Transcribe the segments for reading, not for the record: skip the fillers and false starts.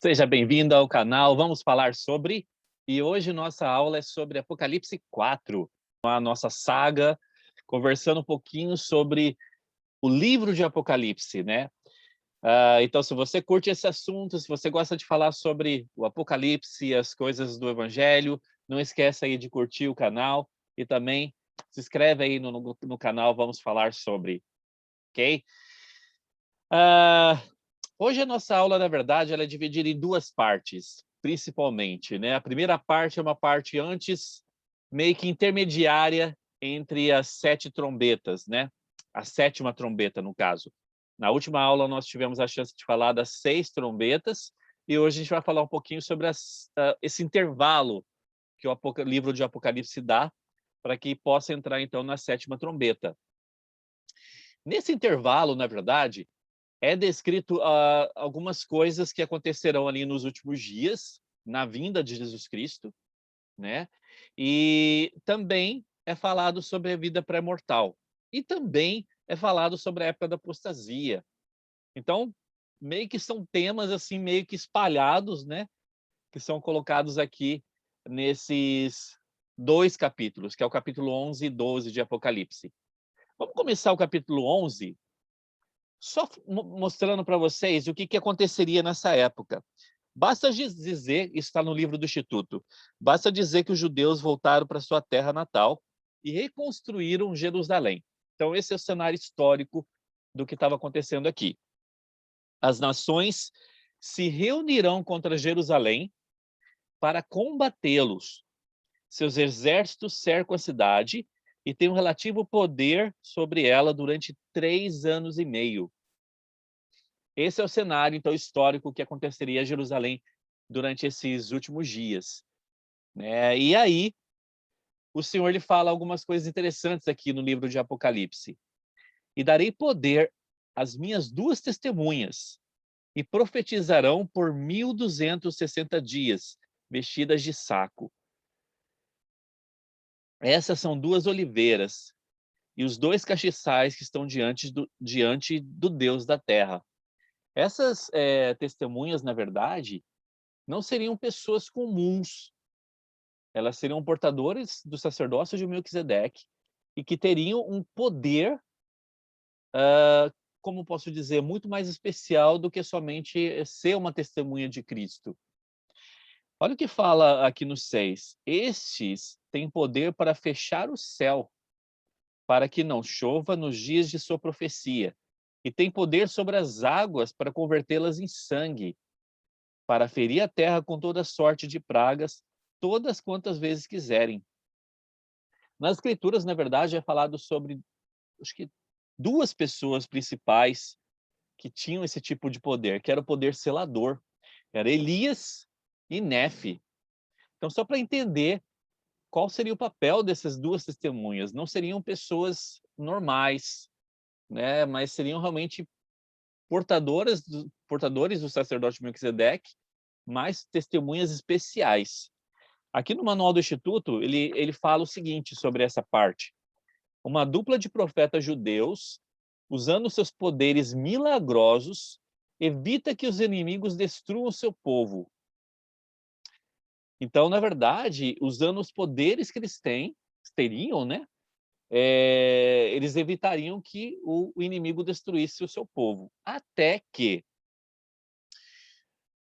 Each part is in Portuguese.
Seja bem-vindo ao canal. Vamos falar sobre... E hoje nossa aula é sobre Apocalipse 4, a nossa saga, conversando um pouquinho sobre o livro de Apocalipse, né? Então, se você curte esse assunto, se você gosta de falar sobre o Apocalipse e as coisas do Evangelho, não esqueça aí de curtir o canal e também se inscreve aí no canal. Vamos falar sobre, ok? Ah, Hoje a nossa aula, na verdade, ela é dividida em duas partes, principalmente, né? A primeira parte é uma parte antes, meio que intermediária entre as 7 trombetas, né? A sétima trombeta, no caso. Na última aula, nós tivemos a chance de falar das 6 trombetas, e hoje a gente vai falar um pouquinho sobre esse intervalo que o livro de Apocalipse dá, para que possa entrar, então, na sétima trombeta. Nesse intervalo, na verdade, é descrito algumas coisas que acontecerão ali nos últimos dias, na vinda de Jesus Cristo, né? E também é falado sobre a vida pré-mortal. E também é falado sobre a época da apostasia. Então, meio que são temas assim meio que espalhados, né? Que são colocados aqui nesses 2 capítulos, que é o capítulo 11 e 12 de Apocalipse. Vamos começar o capítulo 11 só mostrando para vocês o que aconteceria nessa época. Basta dizer, isso está no livro do Instituto, basta dizer que os judeus voltaram para sua terra natal e reconstruíram Jerusalém. Então, esse é o cenário histórico do que estava acontecendo aqui. As nações se reunirão contra Jerusalém para combatê-los. Seus exércitos cercam a cidade e têm um relativo poder sobre ela durante 3 anos e meio. Esse é o cenário, então, histórico que aconteceria em Jerusalém durante esses últimos dias, né? E aí, o Senhor ele fala algumas coisas interessantes aqui no livro de Apocalipse. E darei poder às minhas 2 testemunhas, e profetizarão por 1260 dias, vestidas de saco. Essas são 2 oliveiras e os 2 castiçais que estão diante do Deus da terra. Essas testemunhas, na verdade, não seriam pessoas comuns. Elas seriam portadores do sacerdócio de Melquisedeque e que teriam um poder, como posso dizer, muito mais especial do que somente ser uma testemunha de Cristo. Olha o que fala aqui no 6. Estes têm poder para fechar o céu, para que não chova nos dias de sua profecia, e têm poder sobre as águas para convertê-las em sangue, para ferir a terra com toda sorte de pragas, todas quantas vezes quiserem. Nas escrituras, na verdade, é falado sobre, acho que 2 pessoas principais que tinham esse tipo de poder, que era o poder selador. Era Elias e Nefe. Então, só para entender qual seria o papel dessas 2 testemunhas. Não seriam pessoas normais, né? Mas seriam realmente portadores do sacerdote Melquisedeque, mas testemunhas especiais. Aqui no Manual do Instituto, ele fala o seguinte sobre essa parte. Uma dupla de profetas judeus, usando seus poderes milagrosos, evita que os inimigos destruam seu povo. Então, na verdade, usando os poderes que eles teriam, né? Eles evitariam que o inimigo destruísse o seu povo. Até que,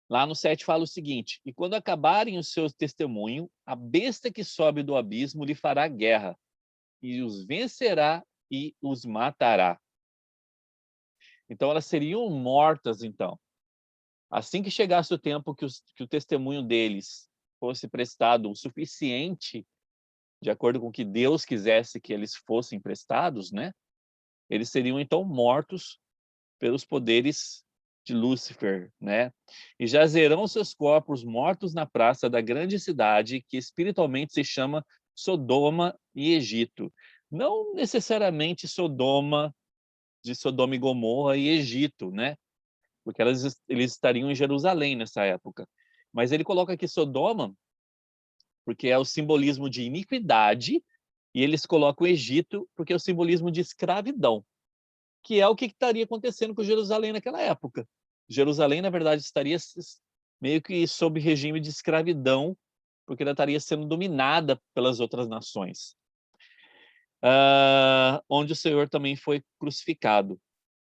lá no 7 fala o seguinte: e quando acabarem o seu testemunho, a besta que sobe do abismo lhe fará guerra, e os vencerá e os matará. Então, elas seriam mortas, então. Assim que chegasse o tempo que o testemunho deles fosse prestado o suficiente, de acordo com o que Deus quisesse que eles fossem prestados, né? Eles seriam, então, mortos pelos poderes de Lúcifer, né? E jazerão seus corpos mortos na praça da grande cidade, que espiritualmente se chama Sodoma e Egito. Não necessariamente Sodoma, de Sodoma e Gomorra e Egito, né? Porque eles estariam em Jerusalém nessa época. Mas ele coloca aqui Sodoma porque é o simbolismo de iniquidade, e eles colocam o Egito porque é o simbolismo de escravidão, que é o que estaria acontecendo com Jerusalém naquela época. Jerusalém, na verdade, estaria meio que sob regime de escravidão, porque ela estaria sendo dominada pelas outras nações. Onde o Senhor também foi crucificado.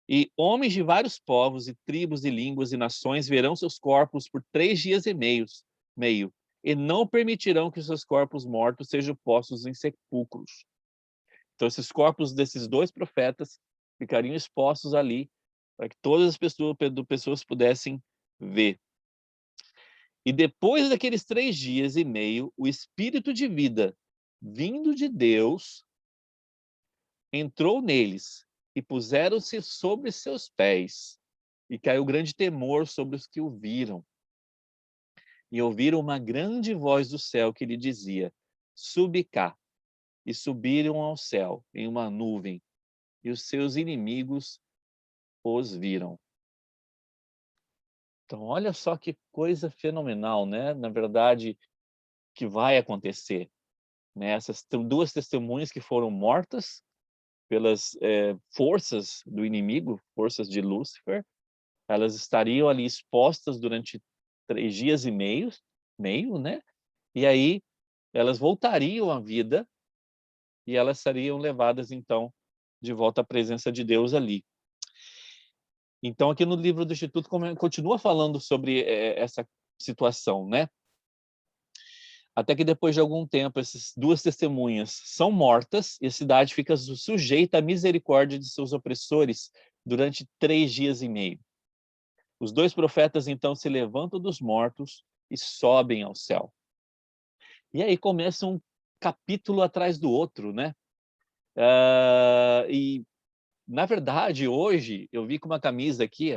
E homens de vários povos e tribos e línguas e nações verão seus corpos por 3 dias e meio, e não permitirão que os seus corpos mortos sejam postos em sepulcros. Então, esses corpos desses 2 profetas ficariam expostos ali, para que todas as pessoas pudessem ver. E depois daqueles 3 dias e meio, o Espírito de vida, vindo de Deus, entrou neles, e puseram-se sobre seus pés, e caiu grande temor sobre os que o viram. E ouviram uma grande voz do céu que lhe dizia: Subi cá. E subiram ao céu em uma nuvem, e os seus inimigos os viram. Então, olha só que coisa fenomenal, né? Na verdade, que vai acontecer, né? Essas 2 testemunhas que foram mortas pelas forças do inimigo, forças de Lúcifer, elas estariam ali expostas durante 3 dias e meio, né? E aí elas voltariam à vida e elas seriam levadas, então, de volta à presença de Deus ali. Então, aqui no livro do Instituto continua falando sobre essa situação, né? Até que depois de algum tempo, essas 2 testemunhas são mortas e a cidade fica sujeita à misericórdia de seus opressores durante 3 dias e meio. Os 2 profetas, então, se levantam dos mortos e sobem ao céu. E aí começa um capítulo atrás do outro, né? E, na verdade, hoje, eu vi com uma camisa aqui,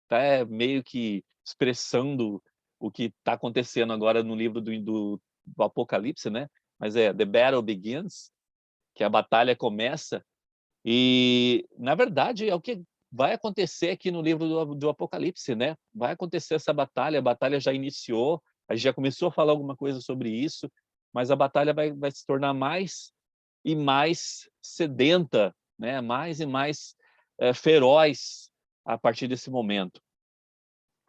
tá meio que expressando o que está acontecendo agora no livro do Apocalipse, né? Mas é The Battle Begins, que a batalha começa. E, na verdade, é o que vai acontecer aqui no livro do Apocalipse, né? Vai acontecer essa batalha, a batalha já iniciou, a gente já começou a falar alguma coisa sobre isso, mas a batalha vai se tornar mais e mais sedenta, né? Mais e mais feroz a partir desse momento.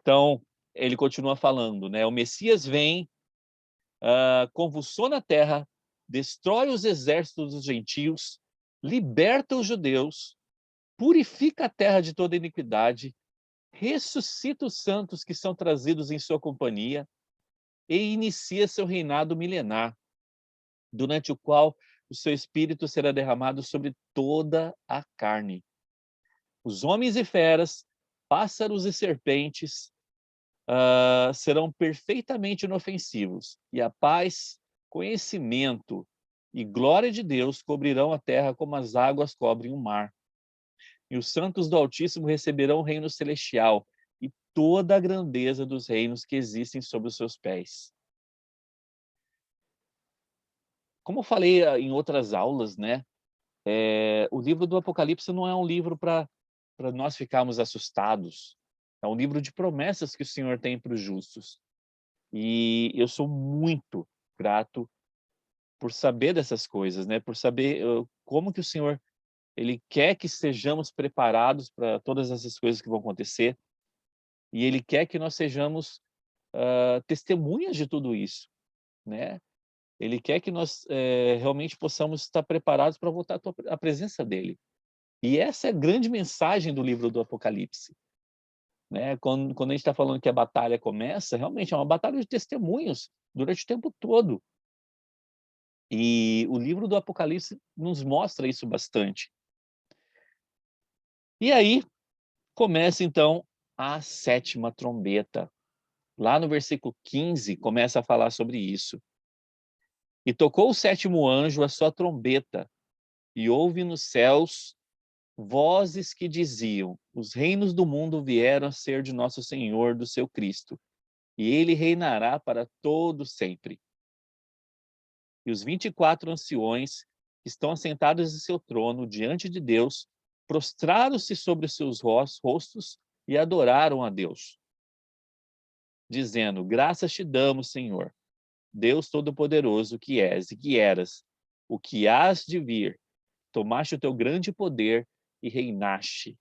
Então, ele continua falando, né? O Messias vem, convulsiona a terra, destrói os exércitos dos gentios, liberta os judeus, purifica a terra de toda iniquidade, ressuscita os santos que são trazidos em sua companhia e inicia seu reinado milenar, durante o qual o seu espírito será derramado sobre toda a carne. Os homens e feras, pássaros e serpentes serão perfeitamente inofensivos, e a paz, conhecimento e glória de Deus cobrirão a terra como as águas cobrem o mar. E os santos do Altíssimo receberão o reino celestial e toda a grandeza dos reinos que existem sob os seus pés. Como eu falei em outras aulas, né? O livro do Apocalipse não é um livro para nós ficarmos assustados. É um livro de promessas que o Senhor tem para os justos. E eu sou muito grato por saber dessas coisas, né? Por saber como que o Senhor ele quer que estejamos preparados para todas essas coisas que vão acontecer. E Ele quer que nós sejamos testemunhas de tudo isso, né? Ele quer que nós realmente possamos estar preparados para voltar à presença dEle. E essa é a grande mensagem do livro do Apocalipse, né? Quando a gente está falando que a batalha começa, realmente é uma batalha de testemunhos durante o tempo todo. E o livro do Apocalipse nos mostra isso bastante. E aí começa então a 7ª trombeta. Lá no versículo 15 começa a falar sobre isso. E tocou o 7º anjo a sua trombeta, e houve nos céus vozes que diziam: os reinos do mundo vieram a ser de nosso Senhor, do seu Cristo, e ele reinará para todo sempre. E os 24 anciões que estão assentados em seu trono diante de Deus, prostraram-se sobre os seus rostos e adoraram a Deus, dizendo: graças te damos, Senhor, Deus Todo-Poderoso que és e que eras, o que hás de vir, tomaste o teu grande poder e reinaste.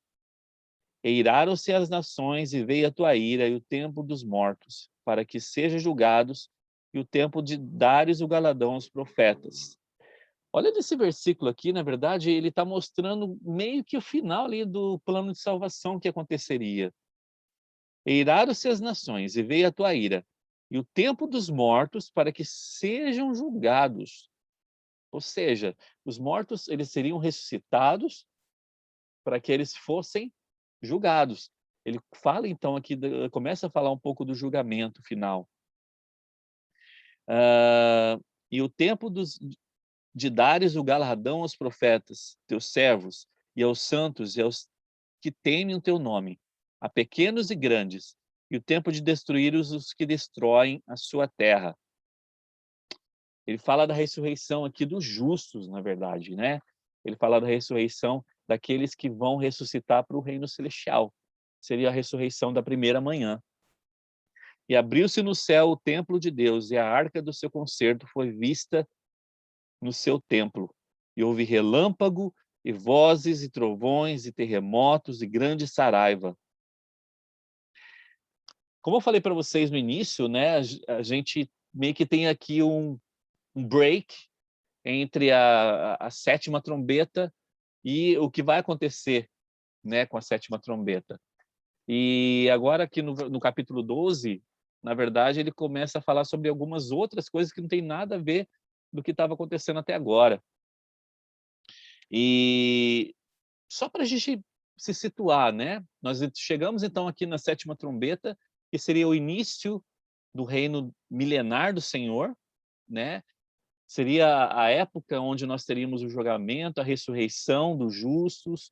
Eiraram-se as nações e veio a tua ira e o tempo dos mortos, para que sejam julgados, e o tempo de dares o galadão aos profetas. Olha nesse versículo aqui, na verdade, ele está mostrando meio que o final ali do plano de salvação que aconteceria. Eiraram-se as nações e veio a tua ira, e o tempo dos mortos para que sejam julgados. Ou seja, os mortos eles seriam ressuscitados para que eles fossem julgados. Ele fala então aqui, começa a falar um pouco do julgamento final. E o tempo de dares o galardão aos profetas, teus servos, e aos santos, e aos que temem o teu nome, a pequenos e grandes, e o tempo de destruir os que destroem a sua terra. Ele fala da ressurreição aqui dos justos, na verdade, né? Ele fala da ressurreição daqueles que vão ressuscitar para o reino celestial. Seria a ressurreição da primeira manhã. E abriu-se no céu o templo de Deus, e a arca do seu concerto foi vista no seu templo. E houve relâmpago, e vozes, e trovões, e terremotos, e grande saraiva. Como eu falei para vocês no início, né, a gente meio que tem aqui um break entre a sétima trombeta e o que vai acontecer, né, com a sétima trombeta. E agora aqui no capítulo 12, na verdade, ele começa a falar sobre algumas outras coisas que não tem nada a ver do que estava acontecendo até agora. E só para a gente se situar, né? Nós chegamos então aqui na sétima trombeta, que seria o início do reino milenar do Senhor, né? Seria a época onde nós teríamos o julgamento, a ressurreição dos justos,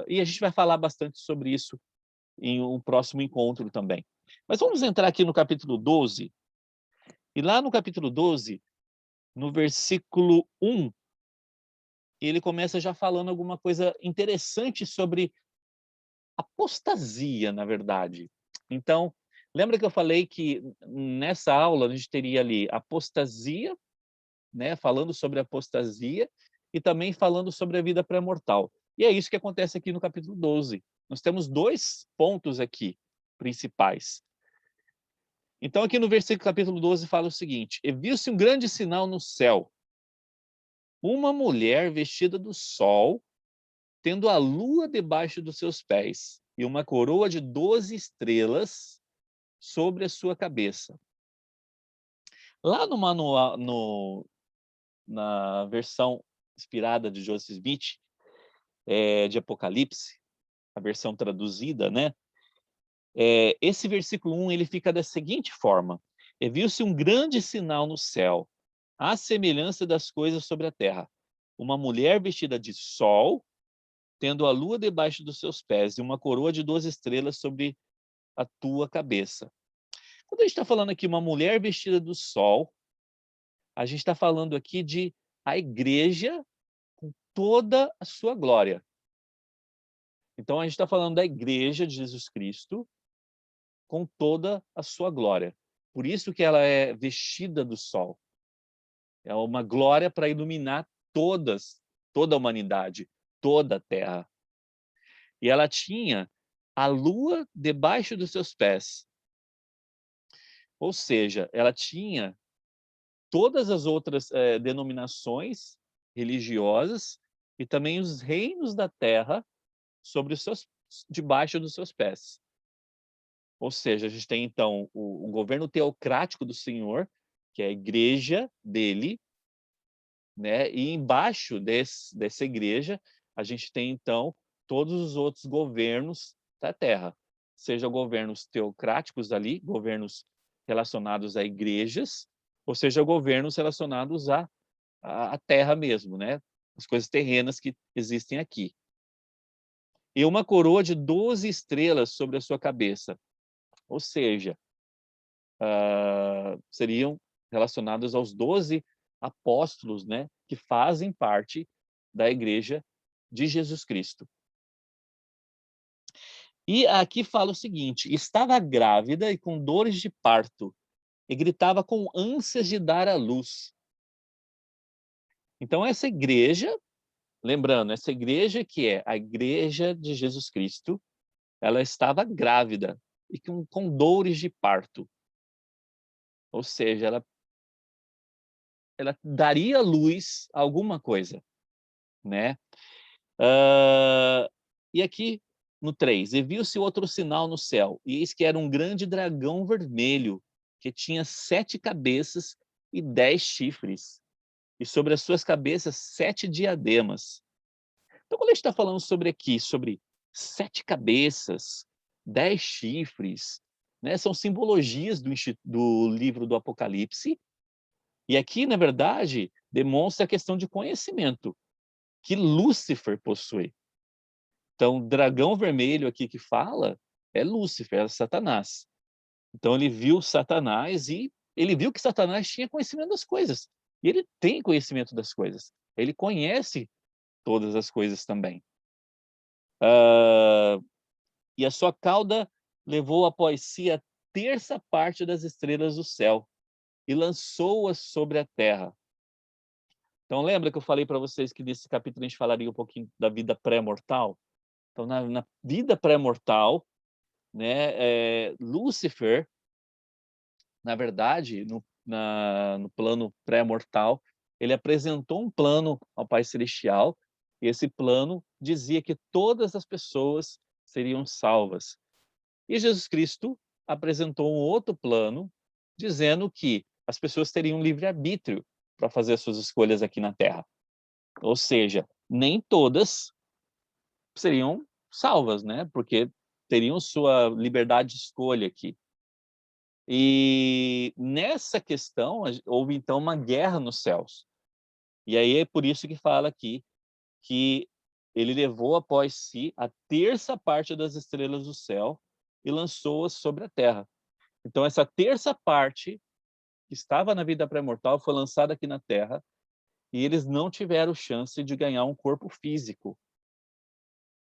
e a gente vai falar bastante sobre isso em um próximo encontro também. Mas vamos entrar aqui no capítulo 12, e lá no capítulo 12, no versículo 1, ele começa já falando alguma coisa interessante sobre apostasia, na verdade. Então, lembra que eu falei que nessa aula a gente teria ali apostasia, né, falando sobre apostasia, e também falando sobre a vida pré-mortal. E é isso que acontece aqui no capítulo 12. Nós temos dois pontos aqui principais. Então, aqui no versículo capítulo 12 fala o seguinte: E viu-se um grande sinal no céu, uma mulher vestida do sol, tendo a lua debaixo dos seus pés, e uma coroa de 12 estrelas sobre a sua cabeça. Lá no manual, na versão inspirada de Joseph Smith, de Apocalipse, a versão traduzida, né? Esse versículo 1 ele fica da seguinte forma: E viu-se um grande sinal no céu, à semelhança das coisas sobre a terra. Uma mulher vestida de sol, tendo a lua debaixo dos seus pés, e uma coroa de 12 estrelas sobre a tua cabeça. Quando a gente está falando aqui uma mulher vestida do sol, a gente está falando aqui de a igreja com toda a sua glória. Então, a gente está falando da igreja de Jesus Cristo com toda a sua glória. Por isso que ela é vestida do sol. É uma glória para iluminar toda a humanidade, toda a terra. E ela tinha a lua debaixo dos seus pés. Ou seja, ela tinha todas as outras denominações religiosas e também os reinos da terra debaixo dos seus pés. Ou seja, a gente tem então o governo teocrático do Senhor, que é a igreja dele, né? E embaixo dessa igreja a gente tem então todos os outros governos da terra, seja governos teocráticos ali, governos relacionados a igrejas, ou seja, governos relacionados à terra mesmo, né? As coisas terrenas que existem aqui. E uma coroa de 12 estrelas sobre a sua cabeça. Ou seja, seriam relacionados aos 12 apóstolos, né, que fazem parte da igreja de Jesus Cristo. E aqui fala o seguinte: estava grávida e com dores de parto, e gritava com ânsias de dar à luz. Então, essa igreja lembrando, essa igreja que é a igreja de Jesus Cristo, ela estava grávida e com dores de parto. Ou seja, ela daria luz a alguma coisa, né? E aqui no 3, e viu-se outro sinal no céu, e eis que era um grande dragão vermelho, que tinha 7 cabeças e 10 chifres, e sobre as suas cabeças 7 diademas. Então, quando a gente está falando sobre 7 cabeças, 10 chifres, né, são simbologias do livro do Apocalipse, e aqui, na verdade, demonstra a questão de conhecimento que Lúcifer possui. Então, dragão vermelho aqui que fala é Lúcifer, é Satanás. Então, ele viu Satanás e ele viu que Satanás tinha conhecimento das coisas. E ele tem conhecimento das coisas. Ele conhece todas as coisas também. E a sua cauda levou após si a terça parte das estrelas do céu e lançou-as sobre a terra. Então, lembra que eu falei para vocês que nesse capítulo a gente falaria um pouquinho da vida pré-mortal? Então, na vida pré-mortal, né, Lúcifer, na verdade, no plano pré-mortal, ele apresentou um plano ao Pai Celestial, e esse plano dizia que todas as pessoas seriam salvas. E Jesus Cristo apresentou um outro plano, dizendo que as pessoas teriam livre-arbítrio para fazer as suas escolhas aqui na Terra. Ou seja, nem todas seriam salvas, né? Porque teriam sua liberdade de escolha aqui. E nessa questão, houve então uma guerra nos céus. E aí é por isso que fala aqui que ele levou após si a terça parte das estrelas do céu e lançou-as sobre a terra. Então, essa terça parte que estava na vida pré-mortal foi lançada aqui na terra e eles não tiveram chance de ganhar um corpo físico.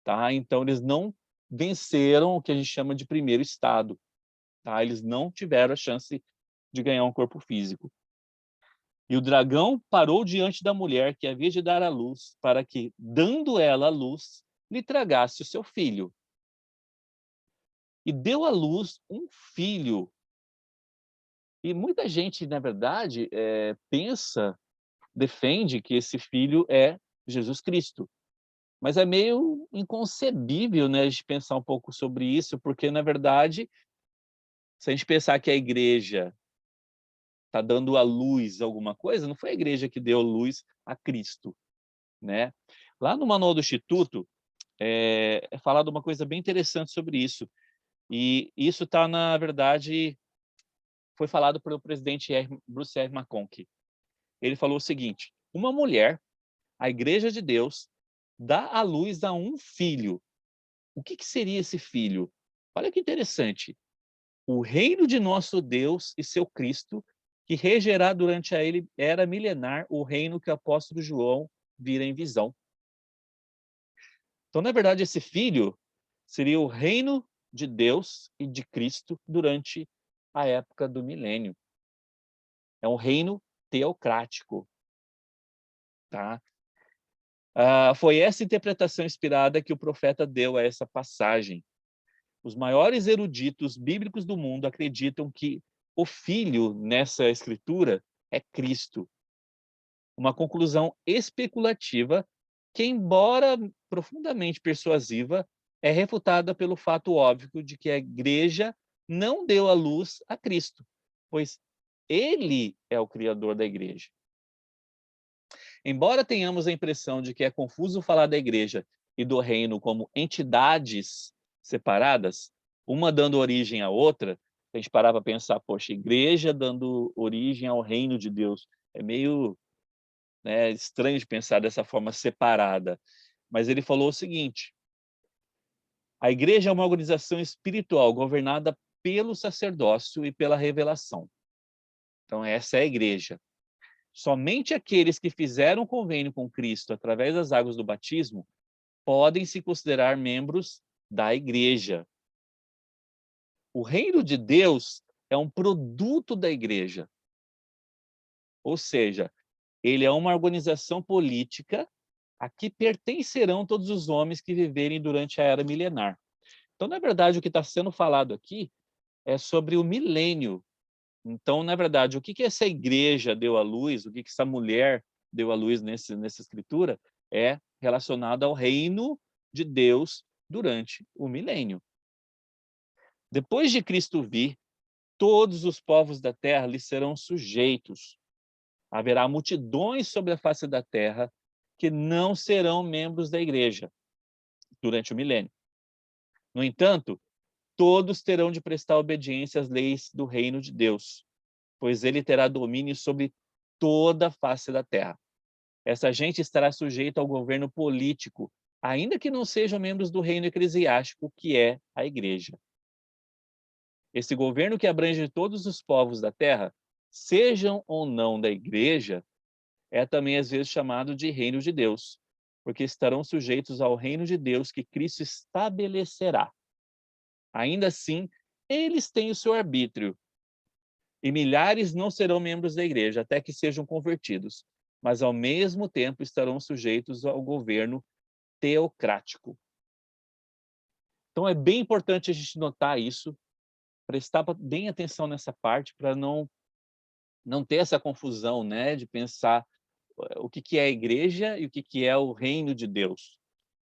Tá? Então, eles não venceram o que a gente chama de primeiro estado. Tá? Eles não tiveram a chance de ganhar um corpo físico. E o dragão parou diante da mulher que havia de dar à luz, para que, dando ela a luz, lhe tragasse o seu filho. E deu à luz um filho. E muita gente, na verdade, defende que esse filho é Jesus Cristo. Mas é meio inconcebível, né, de pensar um pouco sobre isso, porque, na verdade, se a gente pensar que a igreja está dando à luz alguma coisa, não foi a igreja que deu luz a Cristo, né? Lá no Manual do Instituto, é falado uma coisa bem interessante sobre isso. E isso está, na verdade, foi falado pelo presidente Bruce R. McConkie. Ele falou o seguinte: uma mulher, a igreja de Deus, dá à luz a um filho. O que seria esse filho? Olha que interessante. O reino de nosso Deus e seu Cristo, que regerá durante a era milenar o reino que o apóstolo João vira em visão. Então, na verdade, esse filho seria o reino de Deus e de Cristo durante a época do milênio. É um reino teocrático. Tá? Foi essa interpretação inspirada que o profeta deu a essa passagem. Os maiores eruditos bíblicos do mundo acreditam que o Filho, nessa escritura, é Cristo. Uma conclusão especulativa que, embora profundamente persuasiva, é refutada pelo fato óbvio de que a igreja não deu à luz a Cristo, pois ele é o criador da igreja. Embora tenhamos a impressão de que é confuso falar da igreja e do reino como entidades separadas, uma dando origem à outra, a gente parar para pensar, poxa, igreja dando origem ao reino de Deus, é meio, né, estranho de pensar dessa forma separada. Mas ele falou o seguinte: a igreja é uma organização espiritual governada pelo sacerdócio e pela revelação. Então, essa é a igreja. Somente aqueles que fizeram convênio com Cristo através das águas do batismo podem se considerar membros da igreja. O reino de Deus é um produto da igreja. Ou seja, ele é uma organização política a que pertencerão todos os homens que viverem durante a era milenar. Então, na verdade, o que está sendo falado aqui é sobre o milênio. Então, na verdade, o que que essa igreja deu à luz, o que que essa mulher deu à luz nessa escritura, é relacionado ao reino de Deus durante o milênio. Depois de Cristo vir, todos os povos da terra lhe serão sujeitos. Haverá multidões sobre a face da terra que não serão membros da igreja durante o milênio. No entanto, todos terão de prestar obediência às leis do reino de Deus, pois ele terá domínio sobre toda a face da terra. Essa gente estará sujeita ao governo político, ainda que não sejam membros do reino eclesiástico, que é a igreja. Esse governo que abrange todos os povos da terra, sejam ou não da igreja, é também às vezes chamado de reino de Deus, porque estarão sujeitos ao reino de Deus que Cristo estabelecerá. Ainda assim, eles têm o seu arbítrio, e milhares não serão membros da igreja até que sejam convertidos, mas ao mesmo tempo estarão sujeitos ao governo teocrático. Então é bem importante a gente notar isso, prestar bem atenção nessa parte para não ter essa confusão, né, de pensar o que que é a igreja e o que que é o reino de Deus.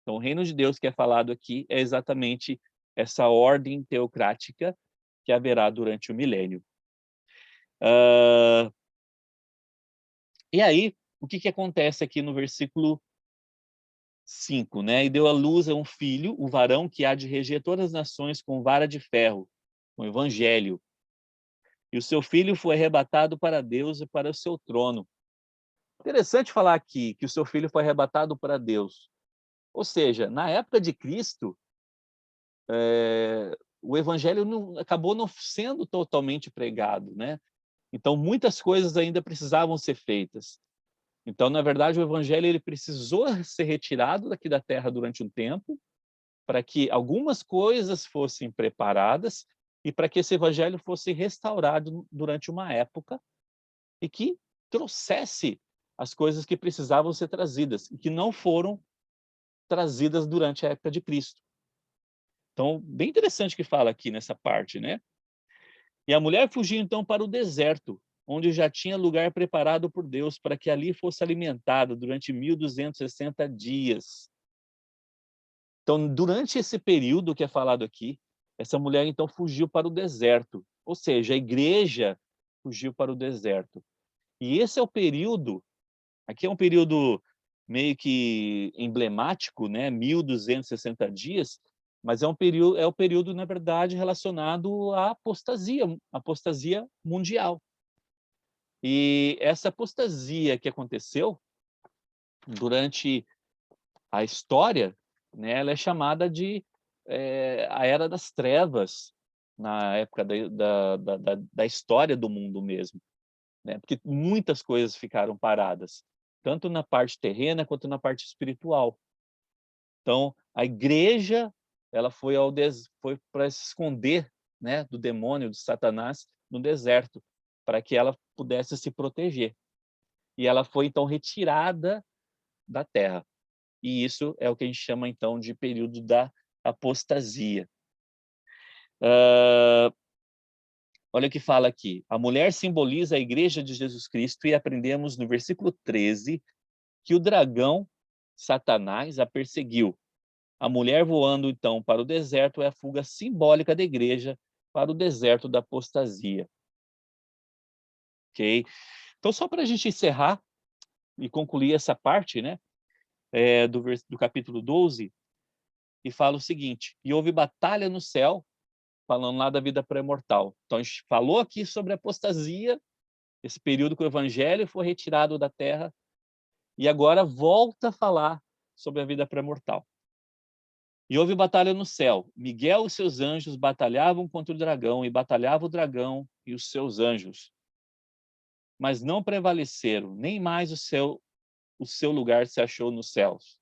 Então o reino de Deus que é falado aqui é exatamente essa ordem teocrática que haverá durante o milênio. E aí, o que que acontece aqui no versículo 5, né? E deu à luz a um filho, o varão que há de reger todas as nações com vara de ferro, com o evangelho. E o seu filho foi arrebatado para Deus e para o seu trono. Interessante falar aqui que o seu filho foi arrebatado para Deus. Ou seja, na época de Cristo, o evangelho acabou não sendo totalmente pregado, né? Então, muitas coisas ainda precisavam ser feitas. Então, na verdade, o evangelho ele precisou ser retirado daqui da terra durante um tempo, para que algumas coisas fossem preparadas e para que esse evangelho fosse restaurado durante uma época e que trouxesse as coisas que precisavam ser trazidas e que não foram trazidas durante a época de Cristo. Então, bem interessante que fala aqui nessa parte, né? E a mulher fugiu então para o deserto, onde já tinha lugar preparado por Deus para que ali fosse alimentada durante 1260 dias. Então, durante esse período que é falado aqui, essa mulher então fugiu para o deserto, ou seja, a igreja fugiu para o deserto. E esse é o período, aqui é um período meio que emblemático, né, 1260 dias, mas é o período, na verdade, relacionado à apostasia mundial. E essa apostasia que aconteceu durante a história, né, ela é chamada de a Era das Trevas, na época da história do mundo mesmo, né? Porque muitas coisas ficaram paradas, tanto na parte terrena quanto na parte espiritual. Então, a igreja ela foi para se esconder, né, do demônio, do Satanás, no deserto, para que ela pudesse se proteger. E ela foi, então, retirada da terra. E isso é o que a gente chama, então, de período da apostasia. Olha o que fala aqui. A mulher simboliza a igreja de Jesus Cristo e aprendemos no versículo 13 que o dragão, Satanás, a perseguiu. A mulher voando, então, para o deserto é a fuga simbólica da igreja para o deserto da apostasia. Ok? Então, só para a gente encerrar e concluir essa parte, né, do capítulo 12, e fala o seguinte: e houve batalha no céu, falando lá da vida pré-mortal. Então, a gente falou aqui sobre a apostasia, esse período que o evangelho foi retirado da terra, e agora volta a falar sobre a vida pré-mortal. E houve batalha no céu. Miguel e seus anjos batalhavam contra o dragão, e batalhava o dragão e os seus anjos. Mas não prevaleceram, nem mais o seu lugar se achou nos céus.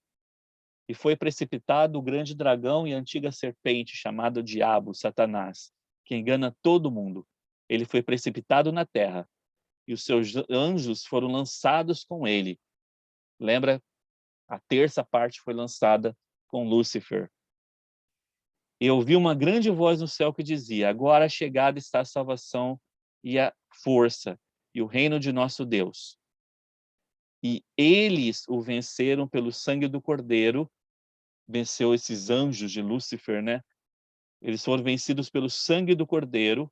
E foi precipitado o grande dragão e a antiga serpente, chamado Diabo, Satanás, que engana todo mundo. Ele foi precipitado na terra, e os seus anjos foram lançados com ele. Lembra A terça parte foi lançada com Lúcifer. E eu ouvi uma grande voz no céu que dizia: agora chegada está a salvação e a força e o reino de nosso Deus. E eles o venceram pelo sangue do Cordeiro. Venceu esses anjos de Lúcifer, né? Eles foram vencidos pelo sangue do Cordeiro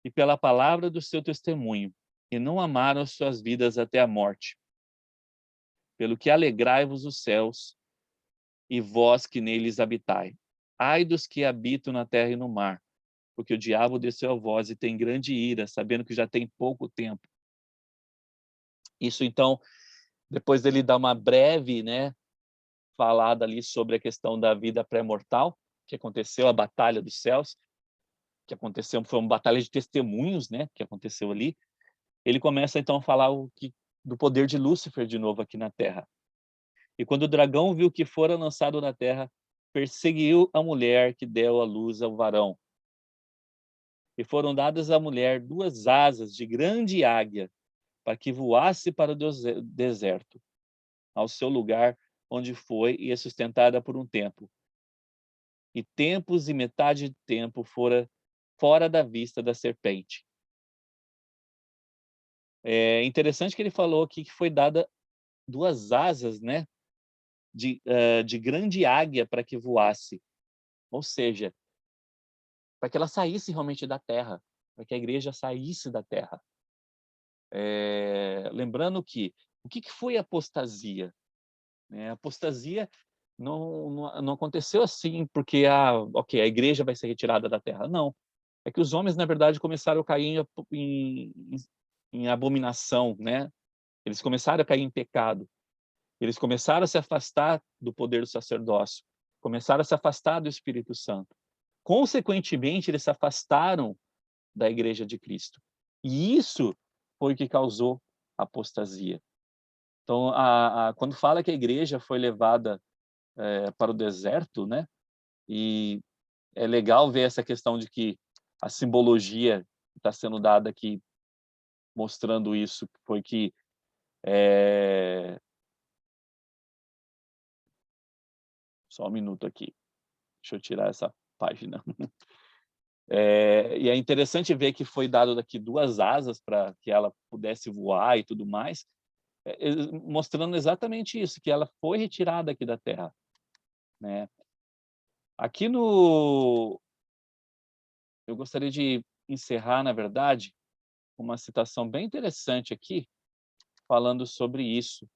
e pela palavra do seu testemunho, e não amaram as suas vidas até a morte. Pelo que alegrai-vos os céus, e vós que neles habitai. Ai dos que habitam na terra e no mar, porque o diabo desceu a vós e tem grande ira, sabendo que já tem pouco tempo. Isso, então, depois dele dar uma breve, né, falada ali sobre a questão da vida pré-mortal, que aconteceu, a batalha dos céus, que aconteceu, foi uma batalha de testemunhos, né, que aconteceu ali. Ele começa, então, a falar do poder de Lúcifer de novo aqui na Terra. E quando o dragão viu que fora lançado na terra, perseguiu a mulher que deu à luz ao varão. E foram dadas à mulher 2 asas de grande águia, para que voasse para o deserto, ao seu lugar onde foi e é sustentada por um tempo. E tempos e metade de tempo fora da vista da serpente. É interessante que ele falou aqui que foi dada 2 asas, né, de grande águia para que voasse. Ou seja, para que ela saísse realmente da terra, para que a igreja saísse da terra. Lembrando que o que foi a apostasia? A apostasia não aconteceu assim porque ok, a igreja vai ser retirada da terra. Não, é que os homens na verdade começaram a cair em abominação, né? Eles começaram a cair em pecado. Eles começaram a se afastar do poder do sacerdócio, começaram a se afastar do Espírito Santo. Consequentemente, eles se afastaram da Igreja de Cristo. E isso foi o que causou a apostasia. Então, quando fala que a igreja foi levada para o deserto, né? E é legal ver essa questão de que a simbologia que está sendo dada aqui, mostrando isso, foi que só um minuto aqui. Deixa eu tirar essa página. E é interessante ver que foi dado daqui 2 asas para que ela pudesse voar e tudo mais, mostrando exatamente isso, que ela foi retirada aqui da Terra, né? Aqui eu gostaria de encerrar, na verdade, uma citação bem interessante aqui, falando sobre isso.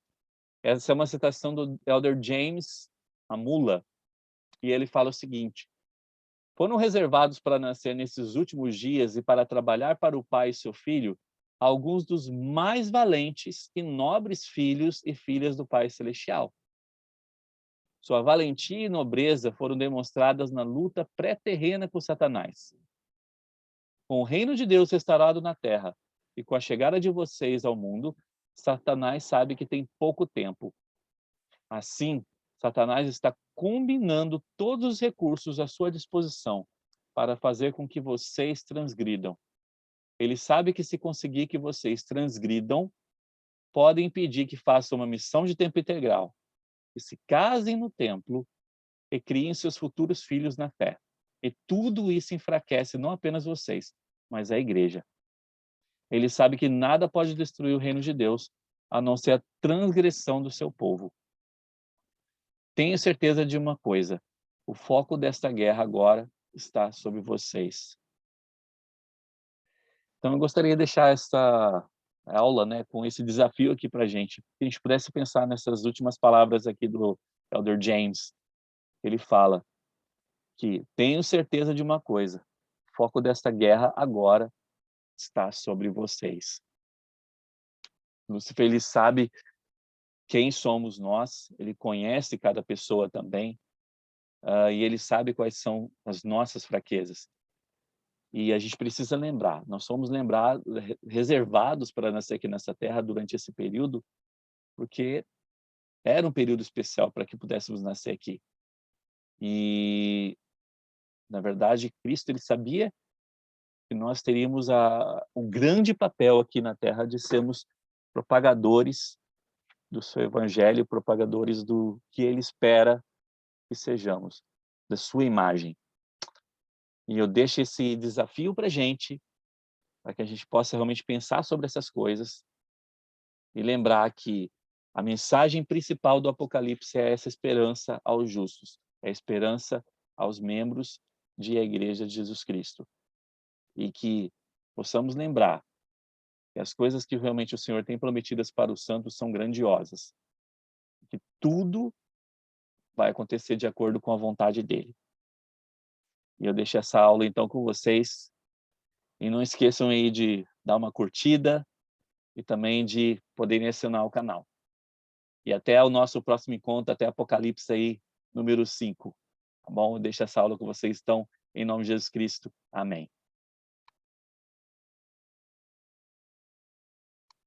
Essa é uma citação do Elder James Amula, e ele fala o seguinte: foram reservados para nascer nesses últimos dias e para trabalhar para o Pai e seu Filho alguns dos mais valentes e nobres filhos e filhas do Pai Celestial. Sua valentia e nobreza foram demonstradas na luta pré-terrena com Satanás. Com o reino de Deus restaurado na terra e com a chegada de vocês ao mundo, Satanás sabe que tem pouco tempo. Assim, Satanás está combinando todos os recursos à sua disposição para fazer com que vocês transgridam. Ele sabe que se conseguir que vocês transgridam, pode impedir que façam uma missão de tempo integral, que se casem no templo e criem seus futuros filhos na fé. E tudo isso enfraquece não apenas vocês, mas a igreja. Ele sabe que nada pode destruir o reino de Deus, a não ser a transgressão do seu povo. Tenho certeza de uma coisa: o foco desta guerra agora está sobre vocês. Então, eu gostaria de deixar essa aula, né, com esse desafio aqui para a gente. Que a gente pudesse pensar nessas últimas palavras aqui do Elder James. Ele fala que tenho certeza de uma coisa: o foco desta guerra agora está sobre vocês. Lúcifer, ele sabe quem somos nós, ele conhece cada pessoa também, e ele sabe quais são as nossas fraquezas. E a gente precisa lembrar, nós somos reservados para nascer aqui nessa terra durante esse período, porque era um período especial para que pudéssemos nascer aqui. E, na verdade, Cristo, ele sabia que nós teríamos um grande papel aqui na terra de sermos propagadores do seu evangelho, propagadores do que ele espera que sejamos, da sua imagem. E eu deixo esse desafio para que a gente possa realmente pensar sobre essas coisas e lembrar que a mensagem principal do Apocalipse é essa esperança aos justos, é a esperança aos membros da Igreja de Jesus Cristo. E que possamos lembrar que as coisas que realmente o Senhor tem prometidas para os santos são grandiosas, que tudo vai acontecer de acordo com a vontade dele. E eu deixo essa aula então com vocês. E não esqueçam aí de dar uma curtida e também de poderem assinar o canal. E até o nosso próximo encontro, até Apocalipse aí, número 5. Tá bom? Eu deixo essa aula com vocês então, em nome de Jesus Cristo. Amém.